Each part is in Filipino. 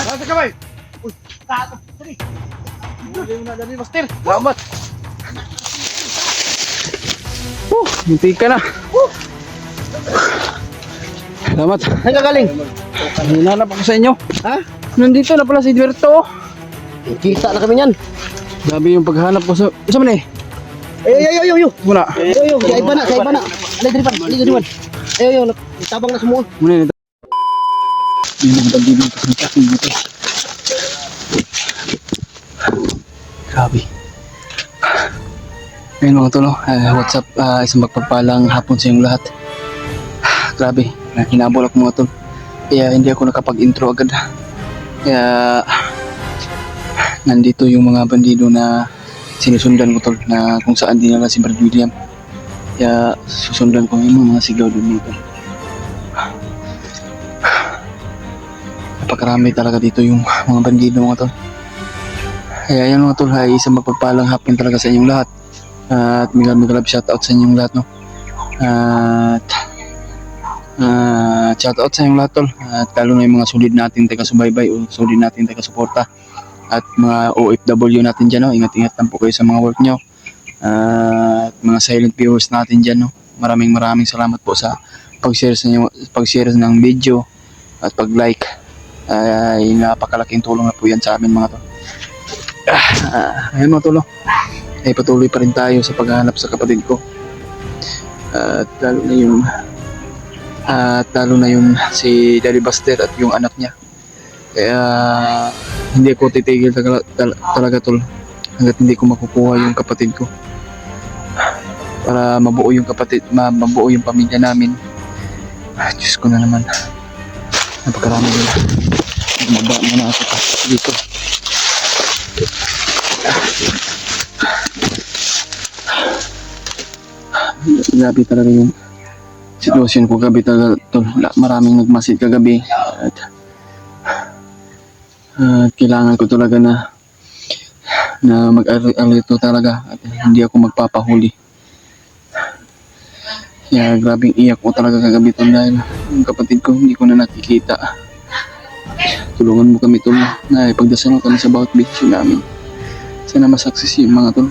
Nasa kamay! Uy, tato! Dali! Huli mo na dali, Master! Salamat! Munti ka na. Salamat. Saan ka galing? Hinanap ako sa inyo. Ha? Nandito na pala si Duerto. Kita na kami niyan! Grabe yung paghanap ko sa... Isa man eh. Ayo! Wala. Ayo! Sa iba na! Alay, dali pa! Alay, dali pa! Ayo! Tabang na sumuon! Muna nito. Hindi mo pag-ibig kasi kakin dito. Grabe. Ayun mga tolo. What's up? Isang magpapalang hapon sa inyong lahat. Grabe. Hinabol ako mga tol. Kaya hindi ako nakapag-intro agad. Kaya nandito yung mga bandido na sinusundan ko tol, na kung saan dinala si Brad William. Kaya susundan ko yung mga sigaw doon dito. Napakarami talaga dito yung mga bandido mga tol. Kaya yan mga tol, ay isang mapagpalang hapon talaga sa inyong lahat. At may love shoutout sa inyong lahat, no. At shoutout sa inyong lahat tol. At lalo na yung mga solid natin taga-subaybay o solid natin taga-suporta. At mga OFW natin dyan, no. Ingat-ingat lang po kayo sa mga work nyo. At mga silent viewers natin dyan, no. Maraming salamat po sa pag-share ng video at pag-like. Ay napakalaking tulong na po yan sa amin mga tol. Ayun mga tol, ay patuloy pa rin tayo sa paghahanap sa kapatid ko. At lalo na yung si Daddy Buster at yung anak niya. Kaya hindi ko titigil talaga tol hanggat hindi ko makukuha yung kapatid ko, para mabuo yung pamilya namin. Diyos ko na naman, napakarami nila. Mababa muna ako dito. Grabe talaga yung sitwasyon ko gabi talaga tol. Maraming nagmasid kagabi at kailangan ko talaga na mag-alito talaga at hindi ako magpapahuli. Kaya grabing iyak ko talaga kagabi tol dahil yung kapatid ko hindi ko na nakikita. Tulungan mo kami tol, na ipagdasal mo kami sa bawat video namin. Sana masakses yung mga tol.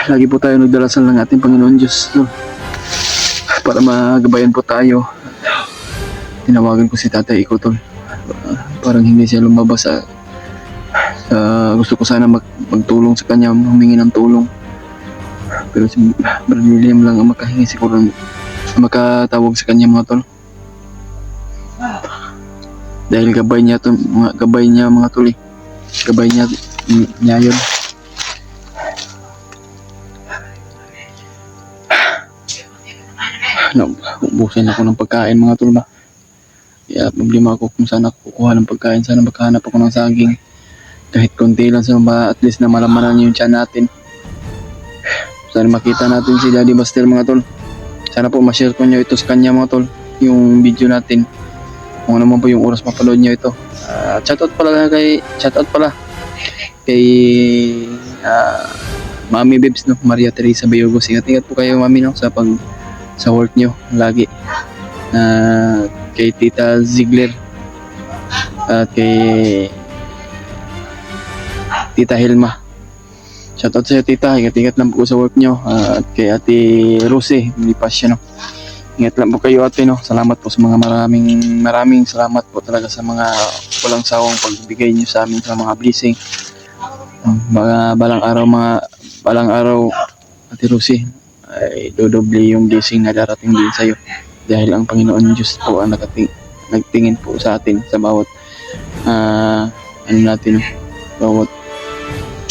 Lagi po tayo nagdarasal ng ating Panginoon Diyos tol, para magabayan po tayo. Tinawagan ko si Tatay Iko tol. Parang hindi siya lumabas sa gusto ko sana magtulong sa kanya, humingi ng tulong. Pero si Brad William lang ang makahingi siguro, makatawag sa kanya mga tol. Dahil gabay niya mga tol eh. Gabay niya yun. Ubusin ako ng pagkain mga tol ba. Kaya problema ako kung saan ako kukuha ng pagkain. Sana maghanap ako ng saging kahit konti lang, sa at least na malamanan yung tiyan natin. Sana makita natin si Daddy Buster mga tol. Sana po ma-share ko nyo ito sa kanya mga tol, yung video natin, kung ano man po yung oras mapanood nyo ito. Shoutout pala kay Mami Bibs, no, Maria Teresa Bayogos. Ingat po kayo Mami, no, sa work nyo lagi. Kay Tita Ziegler at kay Tita Hilma, shoutout sa iyo tita. Ingat lang po sa work nyo. At kay Ate Rose Lipas siya, no. Ingat lang po kayo ate, no. Salamat po sa mga maraming salamat po talaga sa mga walang sawang pagbigay nyo sa amin sa mga blessing. Balang araw Ate Rose, ay dodoble yung blessing na darating din sa iyo, dahil ang Panginoon Diyos po ang nagtingin po sa atin sa bawat natin, bawat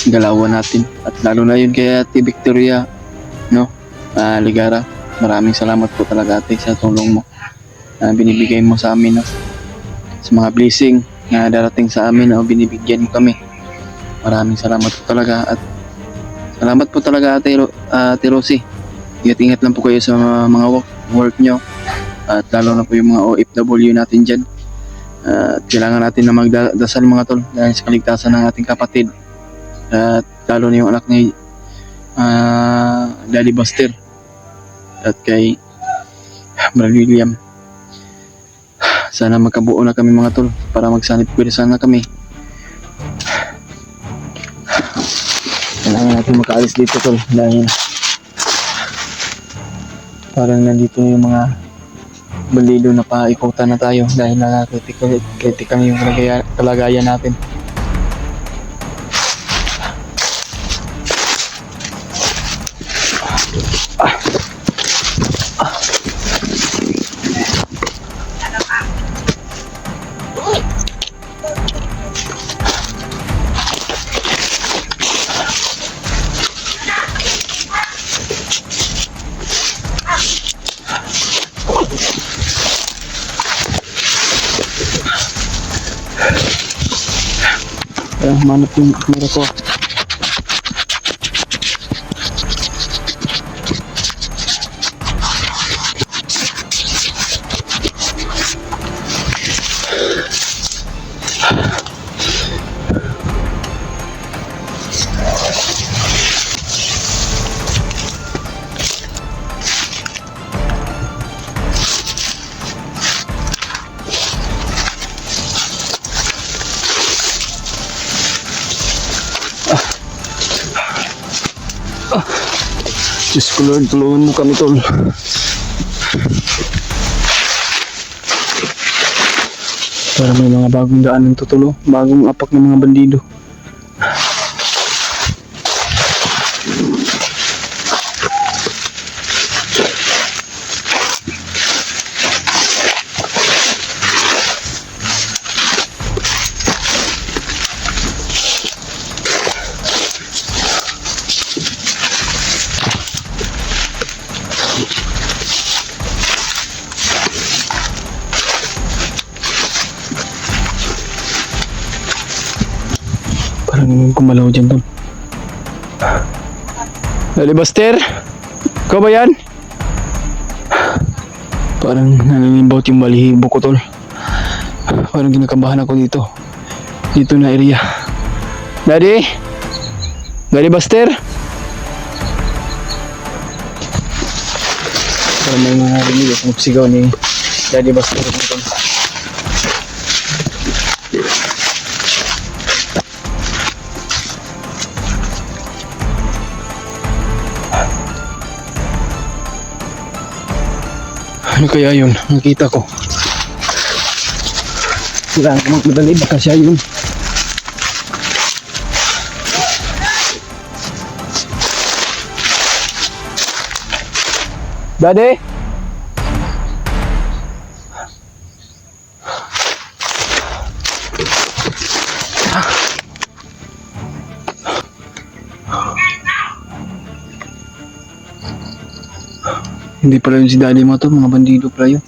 galawan natin. At lalo na yun kay Ate Victoria, no, Ligara. Maraming salamat po talaga ate sa tulong mo na binibigay mo sa amin, no, sa mga blessing na darating sa amin, no, binibigyan mo kami. Maraming salamat po talaga, at salamat po talaga Ate Rosie. Ingat lang po kayo sa mga work nyo, at lalo na po yung mga OFW natin dyan. At kailangan natin na magdasal mga tol, dahil sa kaligtasan ng ating kapatid, at lalo na yung anak ni Daddy Buster at kay Brad William. Sana magkabuo na kami mga tol para magsanib pwede sana kami. Kailangan natin makaalis dito tol dahil parang nandito yung mga bandido na paikutan na tayo dahil critical yung kalagayan natin. Kaya humanap yung camera ko. Diyos ko Lord, tulungan mo kami tol. Para may mga bagong daan ng tutulo, bagong apak ng mga bandido. Parang naman kumalaw dyan tol. Dali Buster? Ikaw ba yan? Parang naninimbot yung balihibo ko tol. Parang kinakabahan ako dito. Dito na area. Daddy? Daddy Buster? Parang may mga rinig at sigaw ni Daddy Buster tol. Ano kaya yun? Nakita ko. Kailangan ko magmadali. Baka siya yun. Daddy? Hindi pala yun si Daddy mo to, mga bandido pala yun.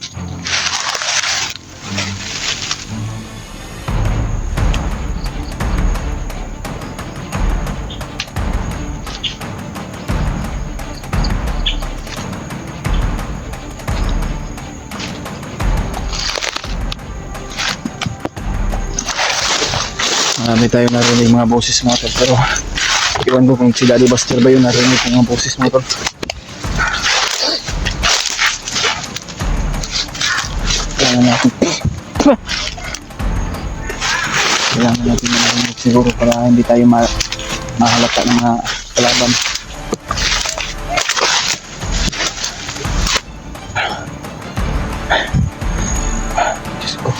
Marami tayo narinig mga boses mo tol, pero iwan ko kung si Daddy Buster ba yun narinig ko mga boses mo tol. Kailangan natin na siguro para hindi tayo mahalata ng mga kalaban. Diyos ko.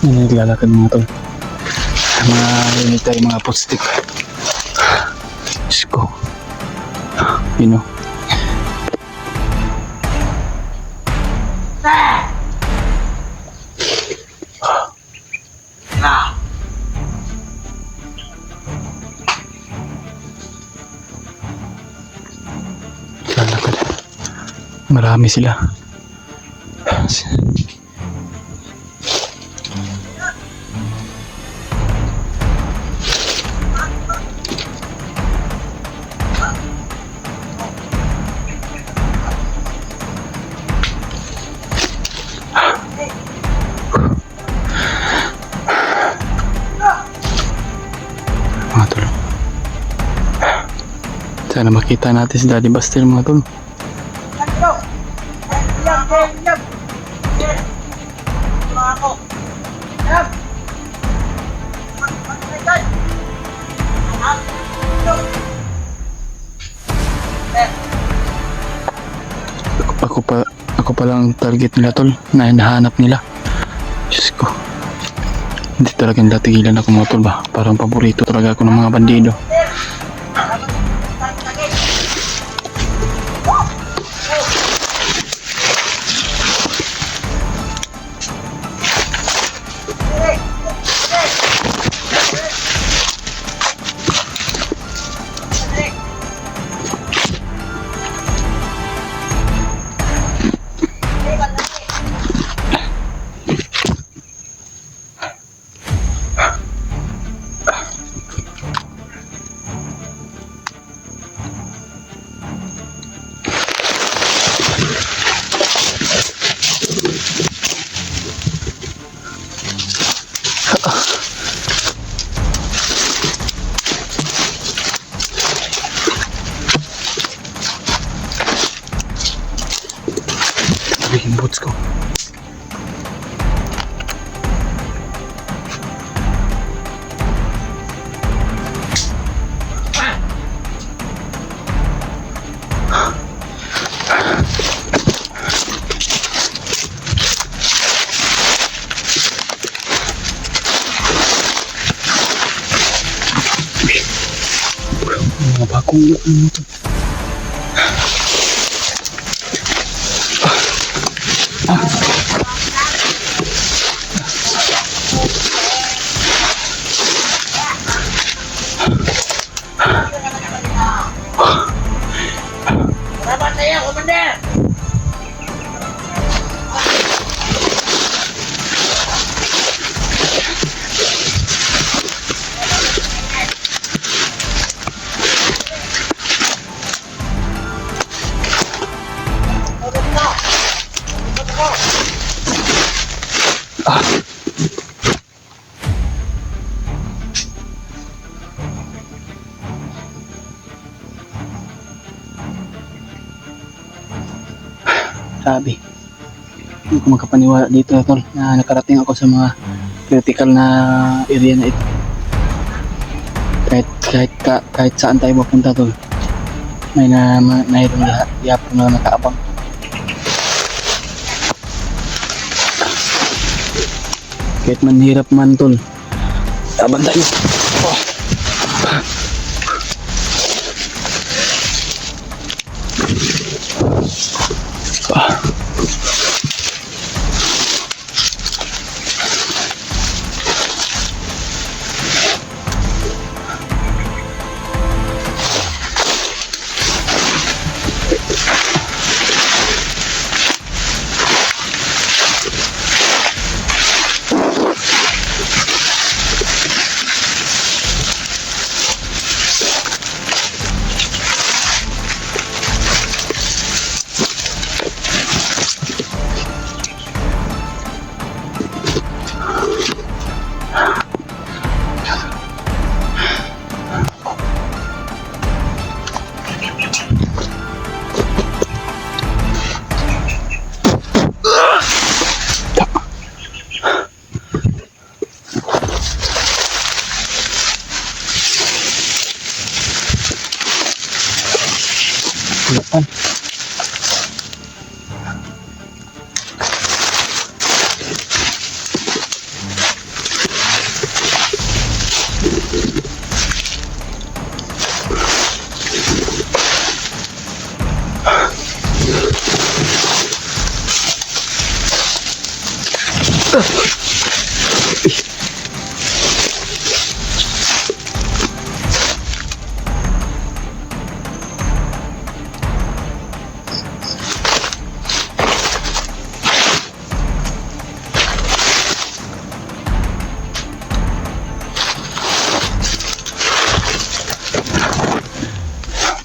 Naglalakad mga tol. Marinig tayo mga potstick. Diyos ko. You know. Lalakad. Marami sila. Sana makita natin si Daddy Buster mga tol. Ako pa lang ang target nila tol, na hinahanap nila. Diyos ko. Hindi talaga natigilan ako mga tol ba. Parang paborito talaga ako ng mga bandido. Yung boots ko. Mga bagong ano to. Dapat saya, komandan. Grabe. Hindi ko magkapaniwala dito tol na nakarating ako sa mga critical na area na ito. Kahit saan tayo mapunta tol. Mayroong yapon na nakaabang. Kahit manhirap man tol. Laban tayo. Oh. Hulapan.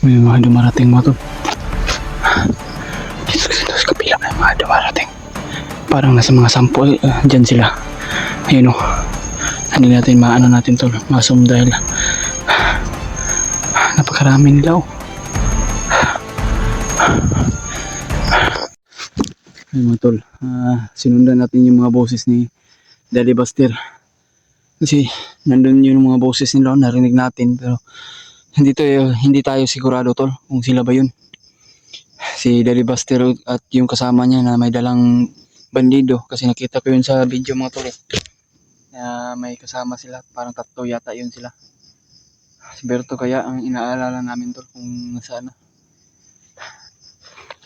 May mga dumarating mga tol. Dito sa kapila may mga dumarating. Parang nasa mga sample dyan sila. Ayun o. Hindi natin maano natin tol. Masum dahil napakarami nila o. Ay mga tol, sinundan natin yung mga boses ni Daddy Buster. Kasi nandun yung mga boses nila, narinig natin, pero hindi tayo sigurado tol kung sila ba yun. Si Daddy Buster at yung kasama niya na may dalang bandido, kasi nakita ko yun sa video mga tol eh. May kasama sila, parang tatlo yata yun sila. Si Berto kaya ang inaalala namin tol kung nasaan na.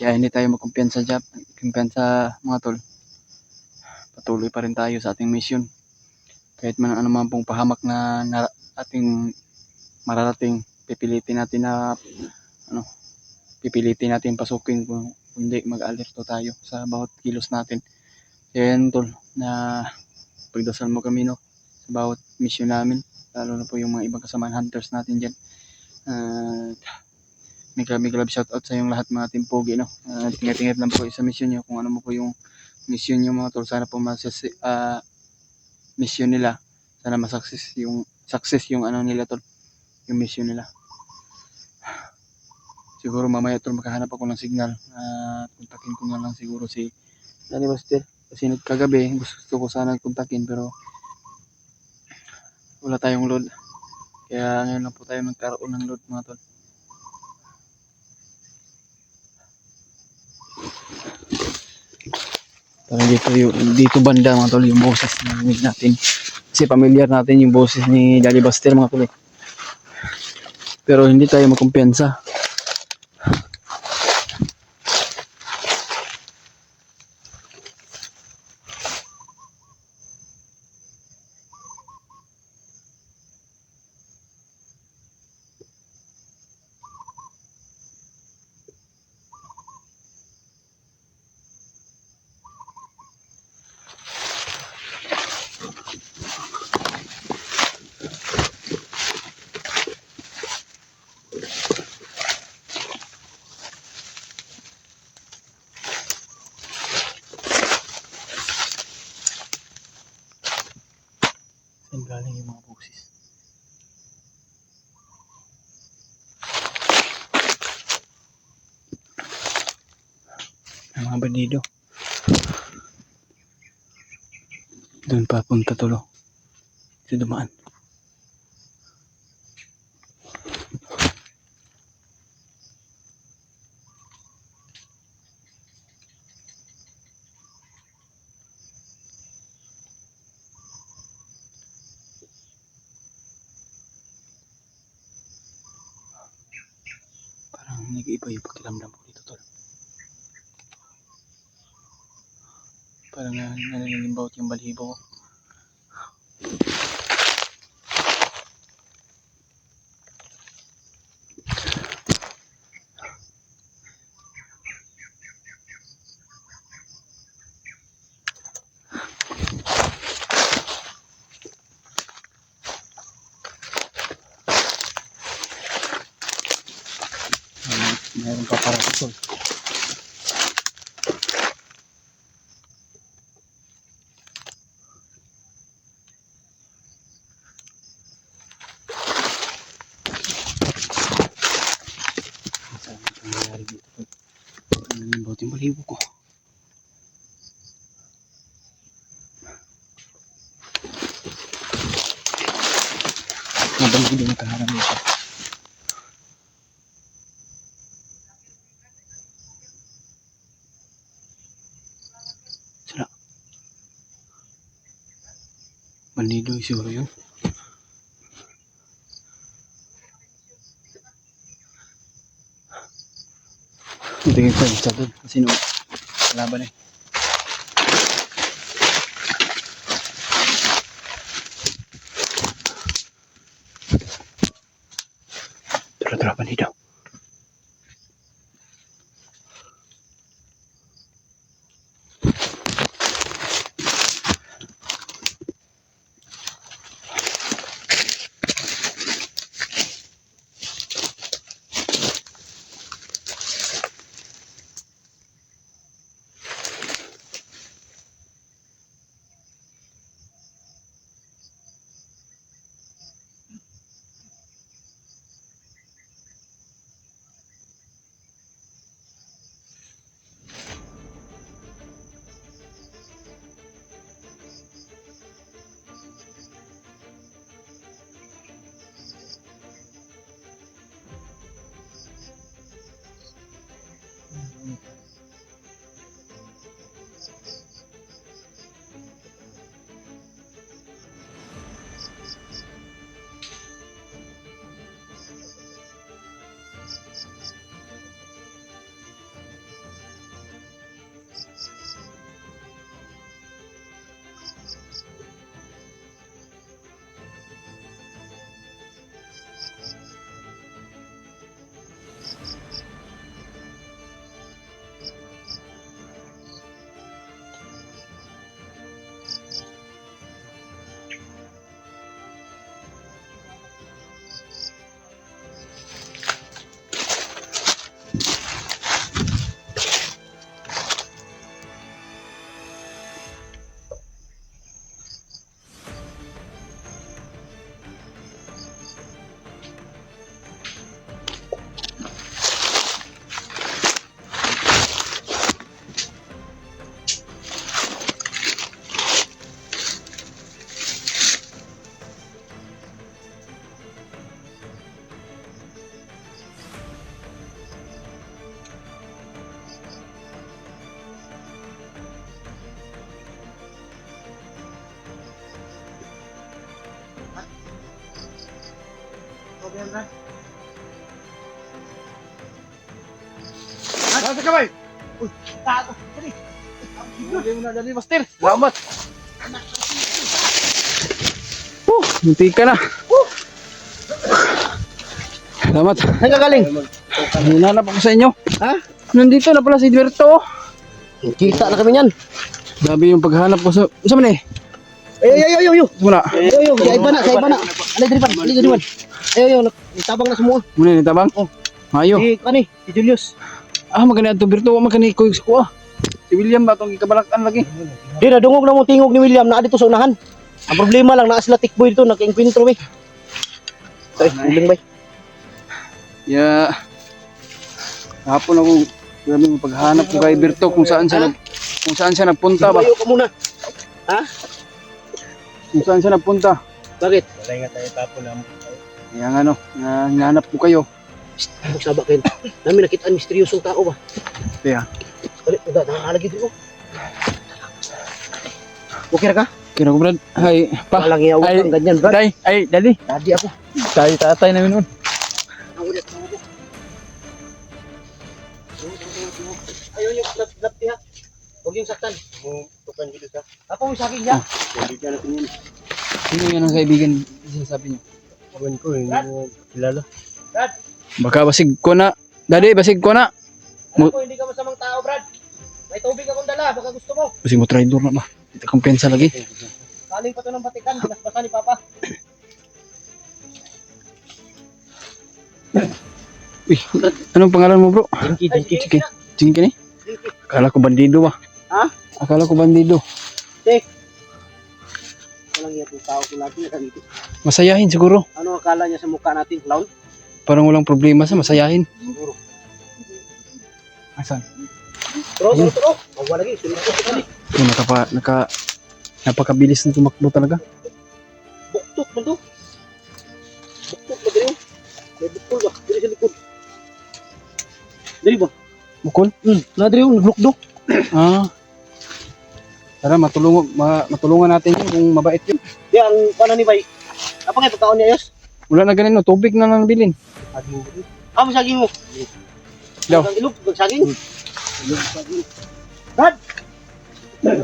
Kaya hindi tayo magkumpiyansa dyan, kumpiyansa mga tol. Patuloy pa rin tayo sa ating mission. Kahit man ano man pong pahamak na ating mararating, pipilitin natin pasukin kung hindi mag-alerto tayo sa bawat kilos natin. Kaya yan tol, na pagdasal mo kami no, sa bawat mission namin, lalo na po yung mga ibang kasamaan hunters natin dyan. May love shoutout sa yung lahat mga team pogi no. Tingit-tingit lang po sa mission nyo, kung ano mo po yung mission nyo mga tol. Sana po mission nila, sana success yung ano nila tol, yung mission nila. Siguro mamaya tol makahanap ako ng signal, kontakin ko na lang siguro si Daddy Buster, kasi kagabi gusto ko sana kontakin pero wala tayong load, kaya ngayon lang po tayo nagkaroon ng load mga tol. Parang dito banda mga tol yung boses na narinig natin, kasi familiar natin yung boses ni Daddy Buster mga tol eh. Pero hindi tayo magkumpiyansa. Saan galing yung mga boses? Ang mga bandido. Doon papunta tulo. Sa dumaan. Parang nag-iiba yung pakiramdam ko dito tol. Parang naninimbawt yung balibo ko. Meron pa para ito. Saan ito nangyari dito? Naninimbawt yung balibo ko. Nabang hindi nakaharap siya. Sala. Bandido siguro yun. Tingin ko isa doon kasi nung laban eh. Tara bandido. Nasa kamay! Tago. Dali. Huli mo na dali, Master. Salamat. Munti ka na. Salamat. Saan ka galing? Hinanap ako sa inyo. Ha? Nandito na pala si Edberto. Kita na kami yan. Grabe yung paghanap ko sa... Saan man eh? Ayo. Muna. Ayo. Sa iba na. Alay, dali pan. Ayo. Tabang na semua. Muna ni tabang. Oh. Mayo. Si Julius. Ah, maganda ito Berto. Maganda ko sa kuha. Si William ba itong ikabalakan lagi? Di na, dungog na mo tingog ni William na dito sa unahan. Ang problema lang, naa sila tikboy dito, nagka-enkwentro may. Uling bay. Yeah. Hapon ako, grabe yung paghanap ko kay Berto kung saan siya nagpunta ba? Bayo ka muna. Ha? Kung saan siya nagpunta. Bakit? Wala nga tayo tapo lang. Kaya nga no, hinanap ko kayo. Magsaba kayo. Namin nakita ang misteryosong tao ba? Kaya, Balik, nakalagi dito. Okay na ka? kira ko Brad. Ay, pa. Walang iyaw Ay, kang ganyan, Brad. Ay, dali. Dadi ako. Tayo tatay namin nun. Ayaw yung lapti ha. Huwag yung saktan. Tukan dito sa. Ako yung sakin niya. Kaibigan natin yun. Sino yan ang kaibigan sinasabi niyo? Awan ko, hindi mo kilala. Brad, Baka basig ko na. Dadi, basig ko na. alam ko hindi ka masamang tao, Brad. May tubig akong dala, baka gusto mo. Basig mo traitor na ba? Hindi kumpensa lagi. Kaling pa to ng Batikan, binasbasa ni Papa. Uy, anong pangalan mo bro? Dinky. Sige, sige ka ni? Akala ko bandido ba? Ha? Akala ko bandido. Walang iya itong tao ko lagi na dito. Masayahin siguro. Ano akala niya sa mukha natin, clown? Parang walang problema sa masayahin. Siguro. Asan? Tro. Wala lagi, sulit ko kani. Yung napakabilis na tumakbo talaga. Buktot man to. Buktot ba dito? May bukol ba? Dili sa likod. Dili ba? Bukol? Nadri yung naglukdok. Ah. Tara, matulungan natin yun kung mabait yun. Di ang paano ni Bay? Apa nga pagkaon ni Ayos? Wala na ganun, no? Tubig na lang bilin. Amo saging mo. Daw. Ang ilog, saging.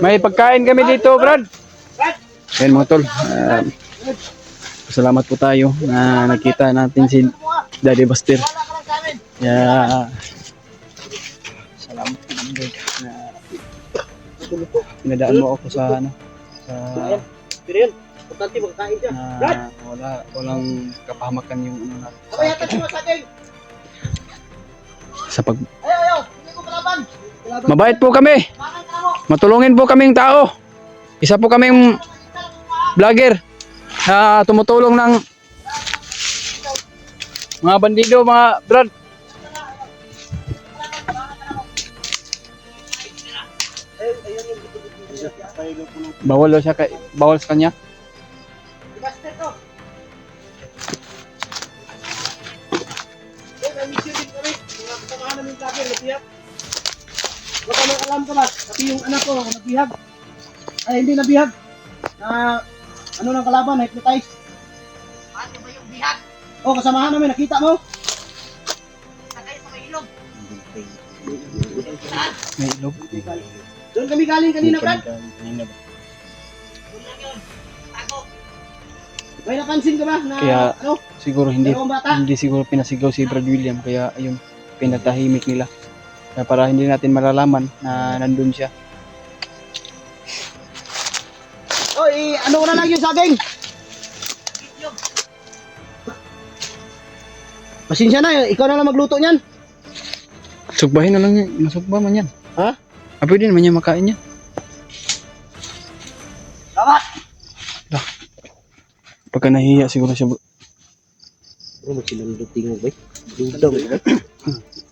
May pagkain kami dito, Brad. Ayan mga tol. Salamat po tayo na nakita natin si Daddy Buster. Wala ka lang sa amin. Yeah. Salamat po Lord na pinadaan mo ako sa ano sa Pero yun, importante magkakain siya. walang kapahamakan yung ano natin Ako yata siya saging. sa pag Ayaw. Hindi ko kalaban. mabait po kami. Makan ka na mo. Matulungin po kaming tao. Isa po kaming vlogger na tumutulong ng mga bandido, mga Brad. Bawal daw siya bawal sa kanya. Dibaster to. May mission din kami. Mga kasamahan namin vlogger, nabihag. Baka may alam ka ba? Kasi yung anak ko, nabihag. Ay, hindi nabihag. Na, ano ng kalaban, hypnotize. Ano ba yung bihag? Oh, kasamahan namin, nakita mo? Sakay sa may ilog. May ilog. Doon kami galing kanina, Brad. Kanina ba? Doon lang yun. Tago. May napansin ka ba na, Kaya- ano? Siguro hindi Dalawang bata? siguro pinasigaw si Brad William kaya ayun pinatahimik nila. Kaya para hindi natin malalaman na nandun siya. Oy, ano ko na lang yung saging? Pasensya na, ikaw na lang magluto niyan. Sugbahin na lang yan. Masugba man yan. Ha? Ah, pwede naman niya makain yan. Tama. Pagka nahihiya siguro siya. Bro, magsilando tingog ba? Duda ba?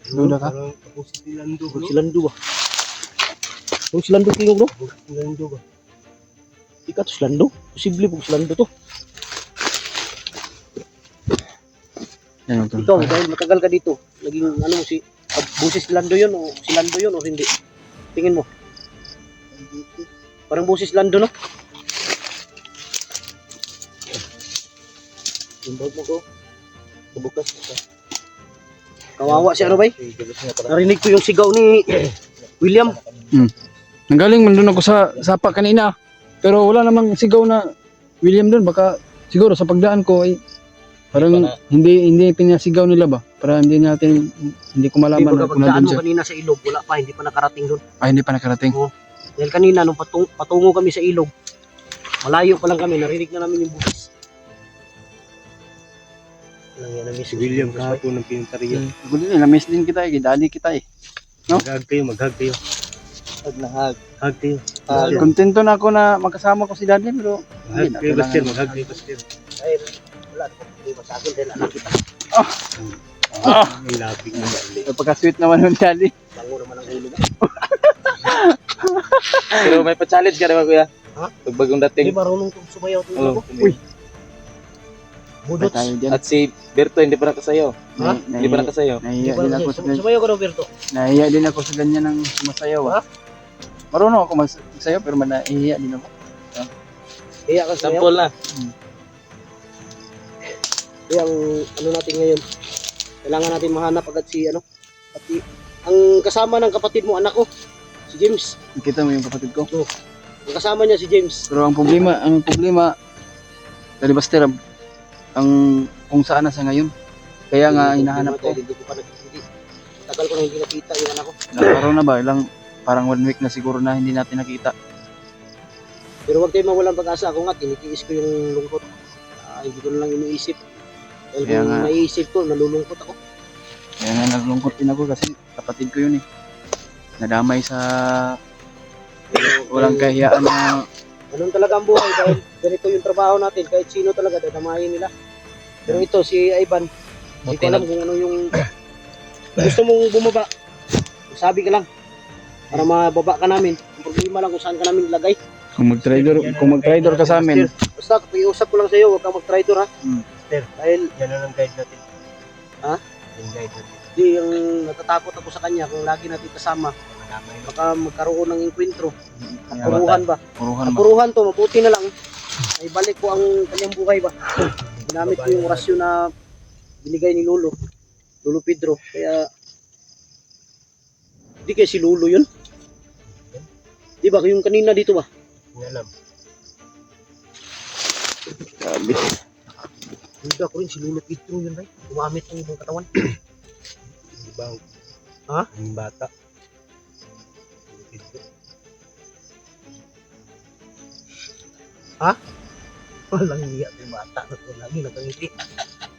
Duda ka? Parang ako si Tilando. Magsilando ba? Magsilando tingog bro? Tilando ba? Ika to silando? Posible po silando to. Yan ito. Ikaw, dahil matagal ka dito, naging ano mo si boses silando yun o silando yun o hindi? Tingin mo. Parang boses silando no? Yung bag mo ko. Bukas. Kawawa si ano bay? Galas niya pala. Narinig ko yung sigaw ni William. Nanggaling man doon ako sa sapa kanina. Pero wala namang sigaw na William doon. Baka siguro sa pagdaan ko ay parang hindi pinasigaw nila ba? Para hindi ko Hindi malaman ba na kung kapagdaan nandun mo siya. kanina sa ilog, wala pa, hindi pa nakarating doon. Ay, hindi pa nakarating. Dahil kanina, nung patungo kami sa ilog, malayo pa lang kami, narinig na namin yung bugis. Walang yan, na-miss Si ko William bugis, bay. kahapon ng pinunteriya. Ako din eh, na-miss din kita eh. Dali kita eh. No? Maghag kayo. Hag na hag. Hag kayo. Kontento na ako na magkasama ko si Daddy pero Maghag na, kayo, kailangan- Bastian. Maghag kayo, Bastian. Dahil, wala, di pa problema sa akin dahil anak kita. Ang labig na mali. pagka-sweet naman ng Daddy. Bango naman ang ulo mo. Pero may pa-challenge ka naman kuya. Ha? Pag bagong Hindi dating. marunong kong sumayaw ito Oh, ako. Uy. Budots. tayo dyan. at si Berto hindi pa nakasayaw. Ha? Hindi pa nakasayaw. Di Nahiya ba, din ako sa ganyan. sumayaw ko, Roberto. Nahiya din ako sa ganyan ng sumasayaw. Ha? Marunong ako magsayaw pero nahiya din ako. Kaya ka sumayaw. Sample na. Kaya ang ano natin ngayon, kailangan natin mahanap agad si ano, pati ang kasama ng kapatid mo, anak ko, si James. Nakita mo yung kapatid ko. Ang kasama niya si James. Pero ang problema, Daddy Buster, ang kung saan na siya ngayon. Kaya nga hinahanap ko. Hindi ko pa hindi. Tagal ko na hindi nakita yung anak ko. Nagkaroon na ba? Parang 1 week na siguro na hindi natin nakita. Pero huwag kayo mawalang pag-asa. Ako nga, tinitiis ko yung lungkot. Hindi ko na lang iniisip. Dahil Kaya kung nga. maiisip ko, nalulungkot ako. Kaya nga naglungkot din ako kasi kapatid ko yun eh. Nadamay sa walang kahiyaan na Ganun talaga ang buhay dahil ganito yung trabaho natin. Kahit sino talaga, dadamahin nila. Pero ito, si Ivan, hindi ko alam kung ano yung gusto mong bumaba. Sabi ka lang. Para mababa ka namin. Ang problema lang kung saan ka namin ilagay. kung mag-traitor ka sa amin. Basta, iusap ko lang sa iyo, huwag kang mag-traitor ha. Master, Dahil yan na lang guide natin. Ha? Yung guide natin. di yung natatakot ako sa kanya kung lagi natin kasama. Manamay na. Baka magkaroon ng enkwentro. Kaya Puruhan ba? puruhan ba? Puruhan to, mabuti na lang. Ay balik ko ang kanyang buhay ba. Ginamit ko yung orasyon na binigay ni Lolo Pedro. Kaya di kaya si Lolo yun? Di ba yung kanina dito ba? Hindi alam. Grabe. Hindi ako rin si Lolo Pedro yun ay. Gumamit ng ibang katawan. Ibang. Ha? Yung bata. Walang hiya yung bata na to. Lagi nakangiti.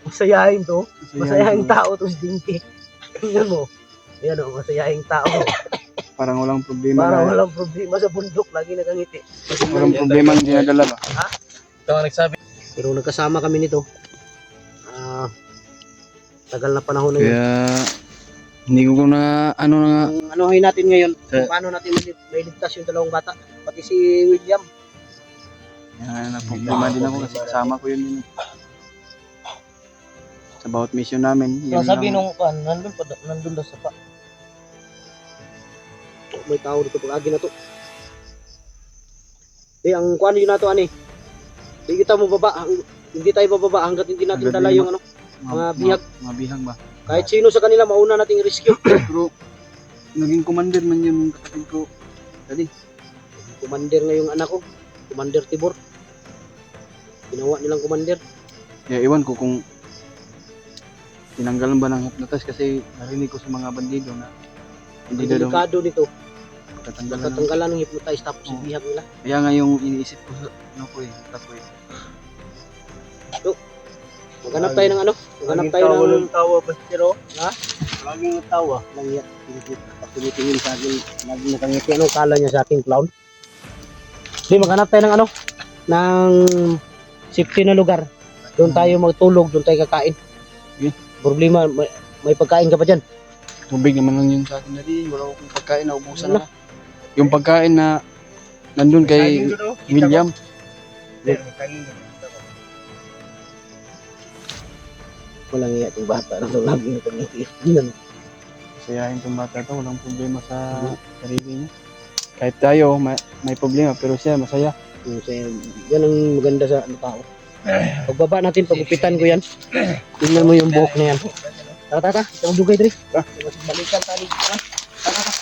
Masayahin to. Masayahing tao to si Dinky. Tingnan mo. Ayan o, masayahing tao. Parang walang problema Parang na. walang problema sa bundok. Lagi nakangiti. Walang problema ang dinadala ba? Ito ang nagsabi. Pero nagkasama kami nito. Tagal na panahon na yun. Kaya hindi ko na ano na nga. Ang anuhin natin ngayon, Sa- kung paano natin may ligtas yung dalawang bata. Pati si William. Yan, na problema din ako kasi kasama ko yun. Sa bawat mission namin. Yan Sabi lang. nung nandun daw sa pa. May tao dito pag agi na to. Ang kuan yun na to ani. Hindi kita mo baba, hindi tayo bababa hanggat hindi natin Hanggat dala hindi yung ano, mga bihag. Mga bihag ba? Kahit sino sa kanila mauna nating rescue. Pero naging commander man yung kapatid ko. Dali. Commander na yung anak ko. Commander Tibor. Ginawa nilang commander. Kaya iwan ko kung tinanggalan ba ng hypnotize kasi narinig ko sa mga bandido na hindi Ang daw delikado nito. tatanggalan. Natatanggalan ng hypnotize tapos Oo. ibihag nila. Kaya nga yung iniisip ko sa ano ko eh, utak ko eh. Maghanap tayo ng ano? Maghanap tayo ng Walang tawa, Bastian. Ha? Laging tawa. lang yan. Pagtingin sa akin, lagi nakangiti. Anong kala niya sa aking clown? Hindi, maghanap tayo ng ano? Ng safety na lugar. Doon tayo magtulog, doon tayo kakain. Okay. Problema, may pagkain ka pa dyan. Tubig naman lang yun sa akin dali. Wala akong pagkain na ubusan na. Yung pagkain na nandun kay William. Walang iya itong bata na lagi nakangiti. Yan. Sayahin tong bata to, walang problema sa sarili niya. Kahit tayo may problema pero siya masaya. Yan ang maganda sa ano tao. Pagbaba natin, pagupitan ko yan. Tingnan mo yung buhok na yan. Tara, tara, tara. Ito ang dugay, Dre. Balikan tayo. Tara, tara.